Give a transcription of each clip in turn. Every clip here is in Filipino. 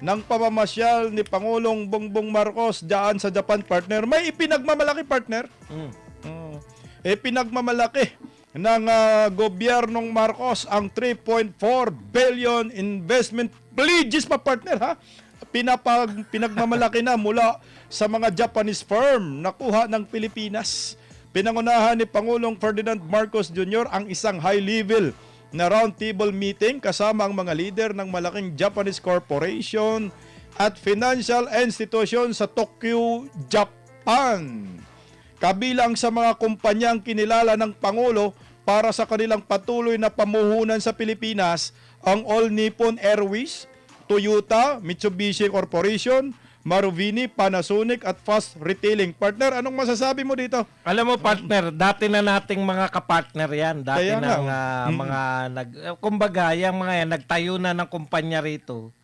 ng pamamasyal ni Pangulong Bongbong Marcos dyan sa Japan, partner. May ipinagmamalaki, partner. Ipinagmamalaki ng gobyernong Marcos ang 3.4 billion investment pledges pa, partner, ha? Pinagmamalaki na mula sa mga Japanese firm na kuha ng Pilipinas. Pinangunahan ni Pangulong Ferdinand Marcos Jr. ang isang high-level na roundtable meeting kasama ang mga leader ng malaking Japanese corporation at financial institution sa Tokyo, Japan. Kabilang sa mga kumpanyang kinilala ng Pangulo para sa kanilang patuloy na pamuhunan sa Pilipinas ang All Nippon Airways, Toyota, Mitsubishi Corporation, Maruveni, Panasonic at Fast Retailing. Partner, anong masasabi mo dito? Alam mo, partner, dati na nating mga kapartner yan. Dati Kaya na nga. mga kumbaga, yung mga yan, nagtayo na ng kumpanya rito.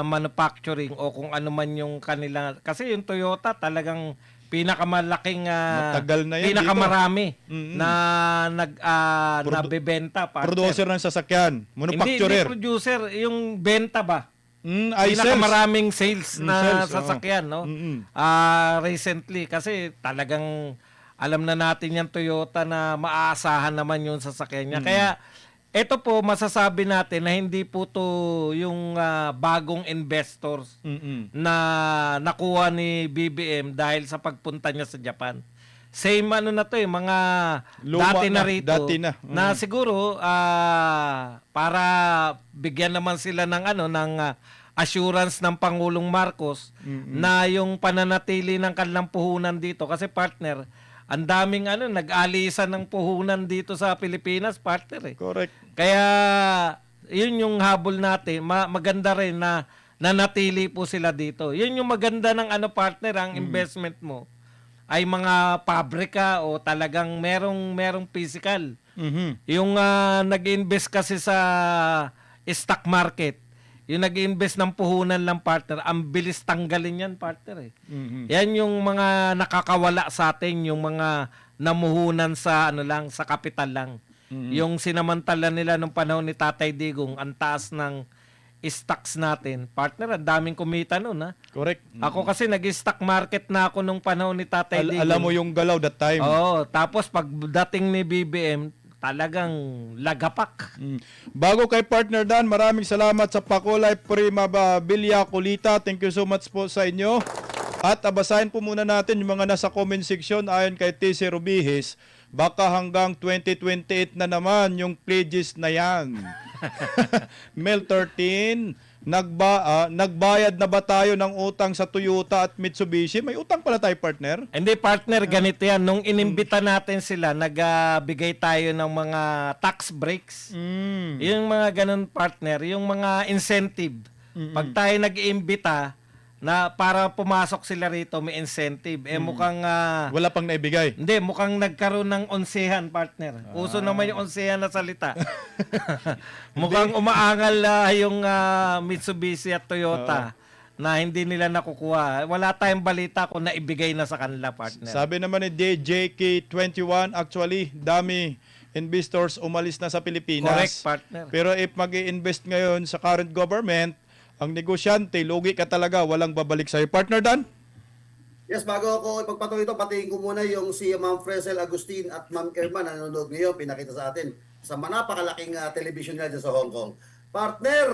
Manufacturing o kung ano man yung kanila. Kasi yung Toyota talagang pinakamalaking matagal na yan pinakamarami na nabebenta, partner. Producer ng sasakyan, manufacturer. Hindi producer, yung benta ba? Ay, pinakamaraming sales na sales, sasakyan, no? Recently, kasi talagang alam na natin yung Toyota na maaasahan naman yung sasakyan niya. Kaya, ito po, masasabi natin na hindi po to yung bagong investors na nakuha ni BBM dahil sa pagpunta niya sa Japan. Same ano na to mga luma dati na rito na siguro para bigyan naman sila ng ng assurance ng Pangulong Marcos na yung pananatili ng kanilang puhunan dito kasi partner ang daming nag-alisan ng puhunan dito sa Pilipinas, partner. Correct. Kaya yun yung habol natin, maganda rin na nanatili po sila dito. Yun yung maganda ng partner, ang investment mo ay mga pabrika o talagang merong physical. Yung nag-invest kasi sa stock market, yung nag-invest ng puhunan lang, partner, ang bilis tanggalin yan, partner. Yan yung mga nakakawala sa atin, yung mga namuhunan sa sa kapital lang. Yung sinamantala nila nung panahon ni Tatay Digong, ang taas ng stocks natin. Partner, ang daming kumita nun, ha? Correct. Ako kasi nag-stock market na ako nung panahon ni Tatay Digong. Alam mo yung galaw that time. Oo, tapos pagdating ni BBM, talagang lagapak. Bago kay partner Dan, maraming salamat sa Pakulay Prima Bilya Kulita. Thank you so much po sa inyo. At abasahin po muna natin yung mga nasa comment section ayon kay TC Rubihis. Baka hanggang 2028 na naman yung pledges na yan. Mel 13, nagbayad na ba tayo ng utang sa Toyota at Mitsubishi? May utang pala tayo, partner? Hindi, partner, ganito yan. Nung inimbita natin sila, nagbigay tayo ng mga tax breaks. Yung mga ganun, partner, yung mga incentive. Pag tayo nag-iimbita, na para pumasok sila rito may incentive. Mukhang wala pang naibigay. Hindi, mukhang nagkaroon ng onsehan, partner. Uso naman yung onsehan na salita. Mukhang umaangal yung Mitsubishi at Toyota na hindi nila nakukuha. Wala tayong balita kung naibigay na sa kanila, partner. Sabi naman ni JK21, actually, dami investors umalis na sa Pilipinas. Correct, partner. Pero if mag-i-invest ngayon sa current government, ang negosyante, lugi ka talaga, walang babalik sa'yo. Partner Dan? Yes, bago ako ipagpatuloy ito, patingin ko muna yung si Ma'am Fresel Agustin at Ma'am Irma na nanonood ngayon, pinakita sa atin sa napakalaking television nga dyan sa Hong Kong. Partner,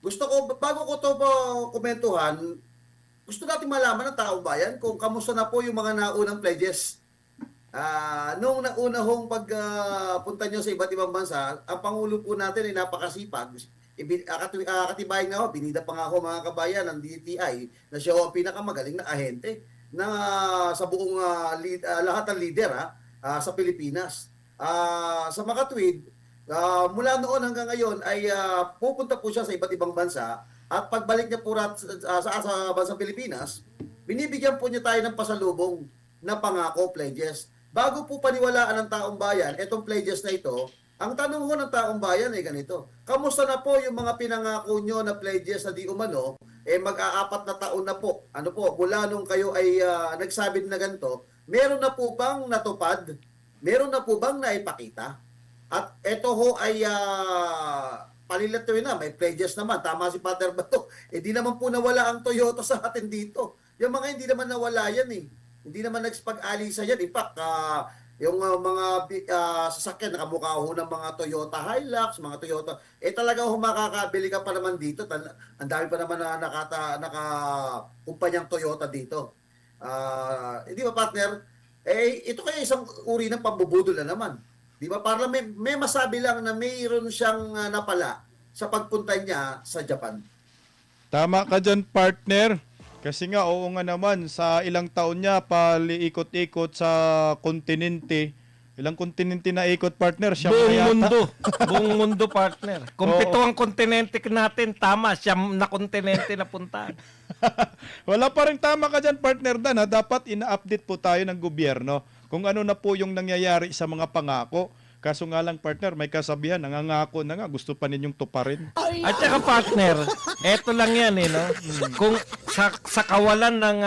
gusto ko, bago ko ito po komentuhan, gusto natin malaman ng taong bayan kung kamusta na po yung mga naunang pledges. Nung nauna hong pagpunta nyo sa iba't ibang bansa, ang Pangulo po natin ay napakasipag. Katibayan nga ako, binida pa nga ako mga kabayan ng DTI na siya ang pinakamagaling na ahente na sa buong lahat ng lider sa Pilipinas. Sa makatwid, mula noon hanggang ngayon ay pupunta po siya sa iba't ibang bansa at pagbalik niya po sa bansang Pilipinas, binibigyan po niya tayo ng pasalubong na pangako, pledges. Bago po paniwalaan ng taong bayan, itong pledges na ito, ang tanong ko ng taong bayan ay ganito. Kamusta na po yung mga pinangako nyo na pledges na di umano, mag-aapat na taon na po. Ano po, mula nung kayo ay nagsabi na ganito, meron na po bang natupad? Meron na po bang naipakita? At ito ho ay palilatoy na, may pledges naman. Tama si Pater Bato. Di naman po nawala ang Toyota sa atin dito. Yung mga hindi naman nawala yan eh. Hindi naman nagspag-alisa yan. In fact, yung sasakyan, nakamukha ho ng mga Toyota Hilux, mga Toyota, talagang makakabili ka pa naman dito. Ang dami pa naman na naka-kumpanyang Toyota dito. Di ba, partner? Ito kaya isang uri ng pambubudol na naman. Di ba? Para may masabi lang na mayroon siyang napala sa pagpunta niya sa Japan. Tama ka dyan, partner. Kasi nga, oo nga naman, sa ilang taon niya, paliikot-ikot sa kontinente. Ilang kontinente na ikot, partner? Siya Buong yata. mundo. Buong mundo, partner. Kung Oo. 7 ang kontinente natin, tama, siyam na kontinente na puntahan. Wala pa rin tama ka dyan, partner Dan. Dapat ina-update po tayo ng gobyerno kung ano na po yung nangyayari sa mga pangako. Kaso nga lang, partner, may kasabihan, nangangako na nga, gusto pa ninyong tuparin. At saka partner, eto lang yan no? Kung sa kawalan ng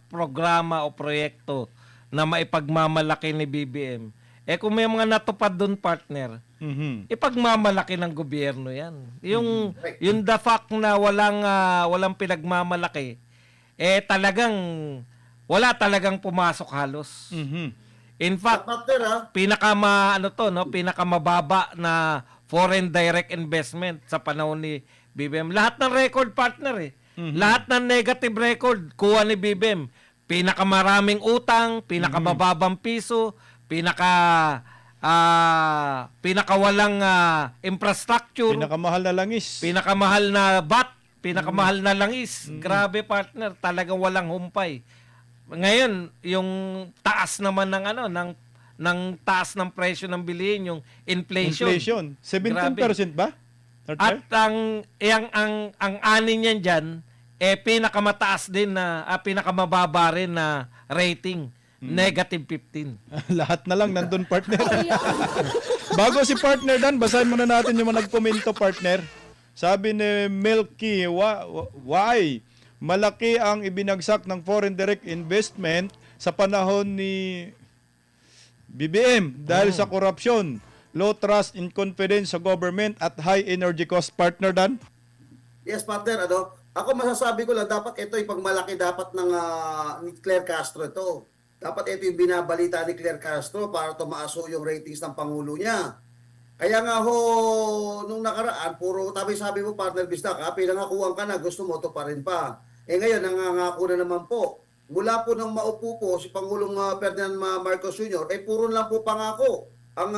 programa o proyekto na maipagmamalaki ni BBM, kung may mga natupad doon, partner, Mhm. ipagmamalaki ng gobyerno yan. Yung the fact na walang pinagmamalaki, talagang wala talagang pumasok halos. Mhm. In fact, Partner, pinakamababa na foreign direct investment sa panahon ni BBM. Lahat ng record, partner Lahat ng negative record kuha ni BBM. Pinakamaraming utang, pinakamababang piso, pinakawalang infrastructure, Pinakamahal na langis. pinakamahal na bat, pinakamahal na langis. Grabe, partner, talagang walang humpay. Ngayon, yung taas naman ng taas ng presyo ng bilihin, yung inflation. Inflation. 17% ba? At ang ani niyan diyan pinakamataas din na pinakamababa rin na rating, -15. Lahat na lang nandun, partner. Bago si partner Dan, basahin muna natin yung mga nagkomento, partner. Sabi ni Milky, why? Malaki ang ibinagsak ng foreign direct investment sa panahon ni BBM dahil sa korupsyon, low trust and confidence sa government at high energy cost, partner Dan. Yes, partner, ako masasabi ko lang, dapat ito ipagmalaki dapat ng ni Claire Castro ito. Dapat ito yung binabalita ni Claire Castro para tumaas yung ratings ng Pangulo niya. Kaya nga nung nakaraan, puro sabi mo, partner Bistak, pinangakuhan ka na, gusto mo to pa rin pa. Ngayon, nangangako na naman po. Mula po nang maupo po si Pangulong Ferdinand Marcos Jr., puro lang po pangako ang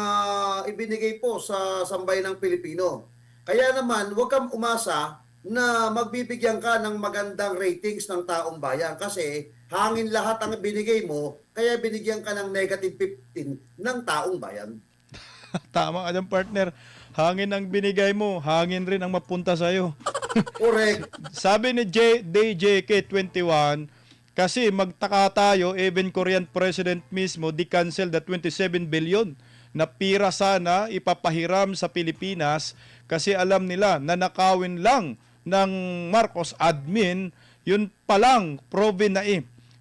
ibinigay po sa sambayan ng Pilipino. Kaya naman, huwag kang umasa na magbibigyan ka ng magandang ratings ng taong bayan kasi hangin lahat ang binigay mo, kaya binigyan ka ng -15 ng taong bayan. Tama ka dyan, partner. Hangin ang binigay mo, hangin rin ang mapunta sa'yo. Correct. Sabi ni DJK21, kasi magtaka tayo, even Korean President mismo, di-cancel the 27 billion na pira sana ipapahiram sa Pilipinas kasi alam nila na nakawin lang ng Marcos admin, yun palang proven na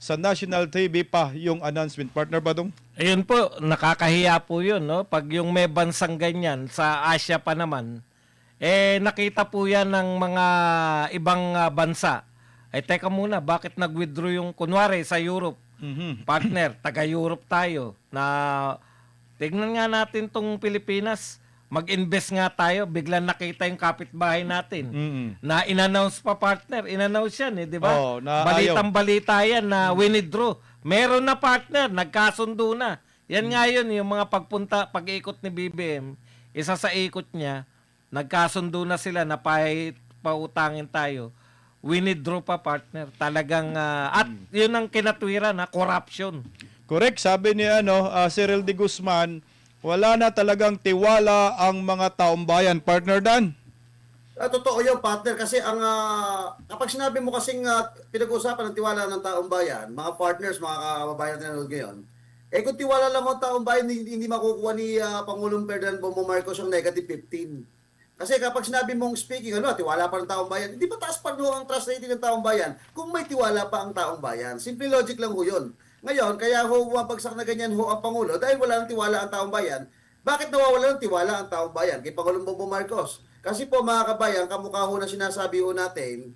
sa national TV pa yung announcement. Partner Badong? Ayun po, nakakahiya po yun, no? Pag yung may bansang ganyan, sa Asia pa naman, nakita po yan ng mga ibang bansa. Teka muna, bakit nag-withdraw yung, kunwari, sa Europe? Partner, taga-Europe tayo, na tignan nga natin tong Pilipinas, mag-invest nga tayo, biglang nakita yung kapitbahay natin. Na in-announce pa, partner. In-announce yan, di ba? Oo, na Balitang-balita yan na withdraw. Meron na, partner. Nagkasundo na. Yan nga yun, yung mga pag-ikot ni BBM, isa sa ikot niya, nagkasundo na sila na pautangin tayo. Withdraw pa, partner. Talagang, at yun ang kinatwiran, corruption. Correct. Sabi ni Cyril de Guzman, wala na talagang tiwala ang mga taong bayan. Partner Dan? Totoo yung partner kasi kapag sinabi mo kasing pinag-uusapan ng tiwala ng taong bayan, mga partners, mga kababayan na nanonood ngayon, kung tiwala lang ang taong bayan, hindi makukuha ni Pangulong Ferdinand Bongbong Marcos yung -15. Kasi kapag sinabi mong speaking, tiwala pa ng taong bayan, hindi ba taas pa ang trust rating ng taong bayan kung may tiwala pa ang taong bayan? Simple logic lang ho yun. Ngayon, kaya bumabagsak na ganyan ang Pangulo dahil wala nang tiwala ang taong bayan. Bakit nawawala ng tiwala ang taong bayan kay Pangulong Bongbong Marcos? Kasi po mga kabayan, kamukha ho na sinasabi ho natin,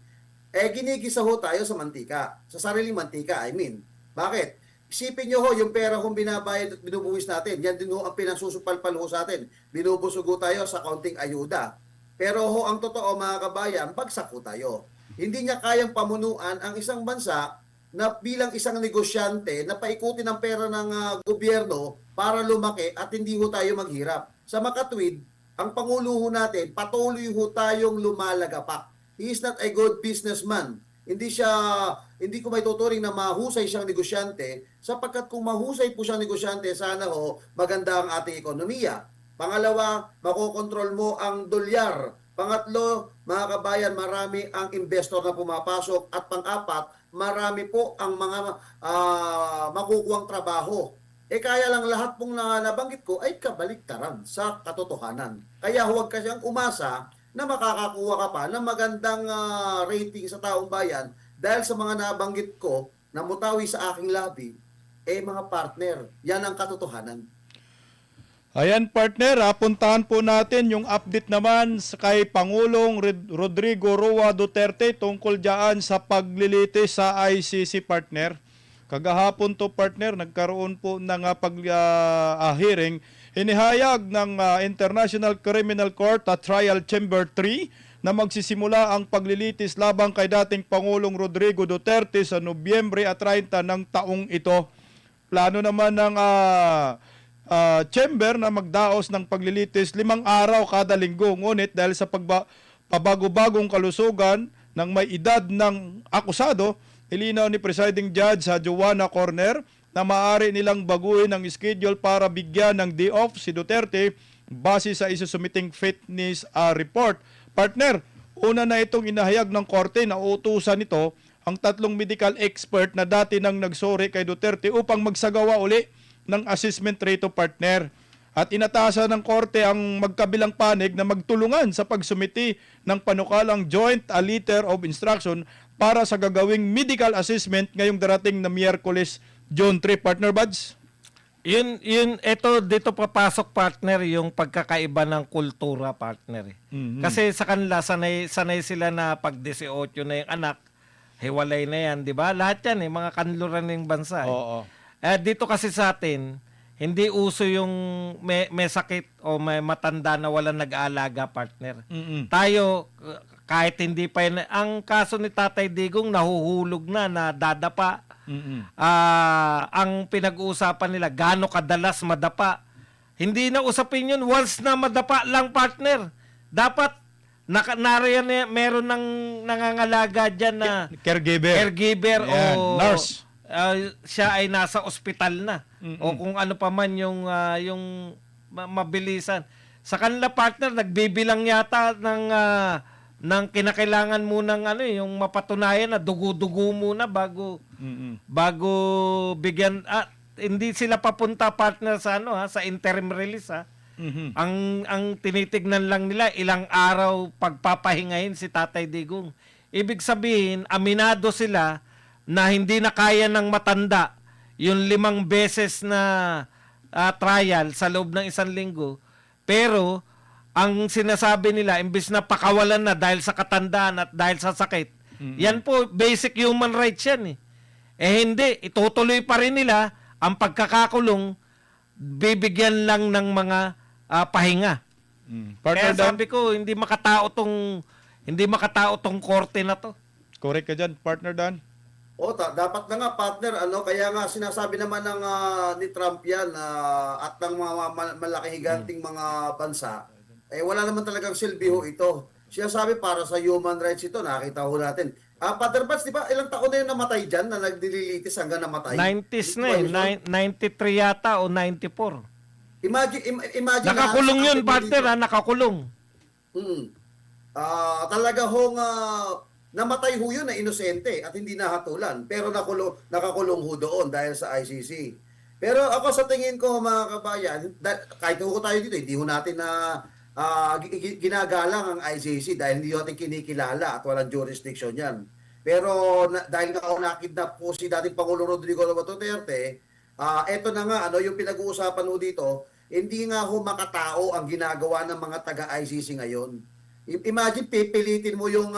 ginigisa ho tayo sa mantika. Sa sariling mantika, I mean. Bakit? Isipin nyo ho, yung pera kong binabayad at binubuwis natin, yan din ho ang pinagsusupalpal ho sa atin. Binubusog ho tayo sa kaunting ayuda. Pero ho, ang totoo mga kabayan, bagsak ho tayo. Hindi niya kayang pamunuan ang isang bansa na bilang isang negosyante na paikutin ang pera ng gobyerno para lumaki at hindi ho tayo maghirap. Sa makatwid, ang Pangulo ho natin, patuloy ho tayong lumalagapak. He is not a good businessman. Hindi ko may tuturing na mahusay siyang negosyante sapagkat kung mahusay po siyang negosyante, sana ho maganda ang ating ekonomiya. Pangalawa, makokontrol mo ang dolyar. Pangatlo, mga kabayan, marami ang investor na pumapasok. At pang-apat, marami po ang mga makukuhang trabaho. Kaya lang lahat pong nabanggit ko ay kabaliktaran sa katotohanan. Kaya huwag ka siyang umasa na makakakuha ka pa ng magandang rating sa taong bayan dahil sa mga nabanggit ko na mutawi sa aking labi, mga partner, yan ang katotohanan. Ayan partner, puntahan po natin yung update naman kay Pangulong Rodrigo Roa Duterte tungkol dyan sa paglilitis sa ICC partner. Kagahapon to partner, nagkaroon po ng hearing. Inihayag ng International Criminal Court Trial Chamber 3 na magsisimula ang paglilitis labang kay dating Pangulong Rodrigo Duterte sa Nobyembre 30 ng taong ito. Plano naman ng chamber na magdaos ng paglilitis 5 araw kada linggo. Ngunit dahil sa pabago-bagong kalusugan ng may edad ng akusado, ilinaw ni Presiding Judge sa Joanna Corner na maaari nilang baguhin ang schedule para bigyan ng day off si Duterte base sa isusumiting fitness report. Partner, una na itong inahayag ng korte na utusan nito ang 3 medical expert na dati nang nagsori kay Duterte upang magsagawa uli ng assessment rito partner. At inatasan ng korte ang magkabilang panig na magtulungan sa pagsumiti ng panukalang joint letter of instruction para sa gagawing medical assessment ngayong darating na Miyerkules, June 3, partner Buds? Dito papasok partner yung pagkakaiba ng kultura partner. Mhm. Kasi sa kanila, sanay sila na pag 18 na yung anak, hiwalay na yan, di ba? Lahat yan mga kanluran ng bansa. Oo. Dito kasi sa atin, hindi uso yung may sakit o may matanda na walang nag-aalaga partner. Mm-mm. Tayo, kahit hindi pa yun, ang kaso ni Tatay Digong nahuhulog na dadapa. Mm-mm. Ang pinag-uusapan nila, gaano kadalas madapa. Hindi na usapin yun, once na madapa lang partner. Dapat, meron ng nangangalaga dyan na caregiver Yan, o nurse. Siya ay nasa ospital na. O kung ano pa man yung mabilisan. Sa kanila partner, nagbibilang yata ng kinakailangan munang yung mapatunayan na dugo-dugo muna bago bigyan. Hindi sila papunta partner sa sa interim release Mhm. Ang tinitignan lang nila ilang araw pagpapahingahin si Tatay Digong. Ibig sabihin, aminado sila na hindi na kaya ng matanda yung 5 beses na trial sa loob ng 1 linggo. Pero, ang sinasabi nila, imbis na pakawalan na dahil sa katandaan at dahil sa sakit, yan po, basic human rights yan . Hindi, itutuloy pa rin nila ang pagkakakulong, bibigyan lang ng mga pahinga. Partner Kaya Dan, sabi ko, hindi makatao tong korte na to. correct ka dyan, partner Dan. Dapat na nga partner, kaya nga sinasabi naman ng ni Trump yan at ng mga malaking higanting mga bansa, wala naman talagang silbi ho ito. Siya sabi para sa human rights ito, nakita ho natin. Partner Bats, di ba ilang taon na yung namatay dyan na nagdililitis hanggang namatay? 90s na 93 yata o 94. Imagine Nakakulong na, yun, partner, nakakulong. Talaga hong namatay ho yun na inosente at hindi nahatulan. Pero nakakulong ho doon dahil sa ICC. Pero ako sa tingin ko mga kabayan, kahit ho tayo dito, hindi ho natin na ginagalang ang ICC dahil hindi natin kinikilala at walang jurisdiction yan. Pero dahil nakidnap po si dating Pangulong Rodrigo Duterte, eto na nga, yung pinag-uusapan ho dito, hindi nga ho makatao ang ginagawa ng mga taga-ICC ngayon. Imagine, pipilitin mo yung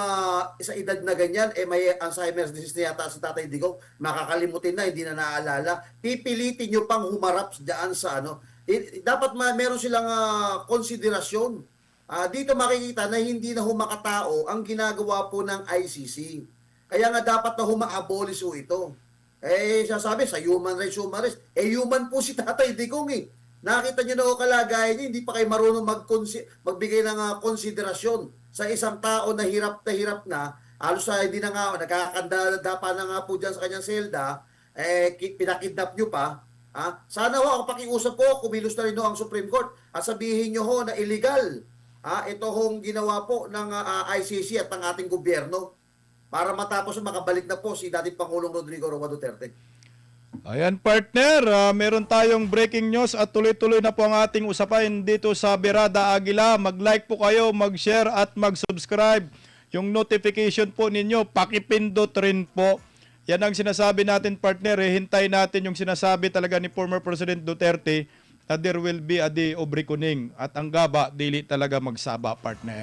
sa edad na ganyan, may Alzheimer's disease na yata si Tatay Digong, makakalimutin na, hindi na naaalala. Pipilitin nyo pang humarap dyan sa ano. Dapat meron silang konsiderasyon. Dito makikita na hindi na humakatao ang ginagawa po ng ICC. Kaya nga dapat na huma-abolish ho ito. Sasabi sa human rights. Human po si Tatay Digong eh. Nakita niyo na o kalagayan niya, hindi pa kayo marunong magbigay ng konsiderasyon sa isang tao na hirap na, halos hindi na nga, nagkakanda pa na nga po dyan sa kanyang selda, pinakidnap nyo pa. Sana ho, ako pakiusap po, kumilos na rin ho ang Supreme Court at sabihin nyo ho na illegal. Ito hong ginawa po ng ICC at ng ating gobyerno para matapos makabalik na po si dating Pangulong Rodrigo Roa Duterte. Ayan partner, meron tayong breaking news at tuloy-tuloy na po ang ating usapan dito sa Birada Agila. Mag-like po kayo, mag-share at mag-subscribe. Yung notification po ninyo, pakipindot rin po. Yan ang sinasabi natin partner, hintay natin yung sinasabi talaga ni former President Duterte na there will be a day of reckoning at ang gaba, dili talaga magsaba partner.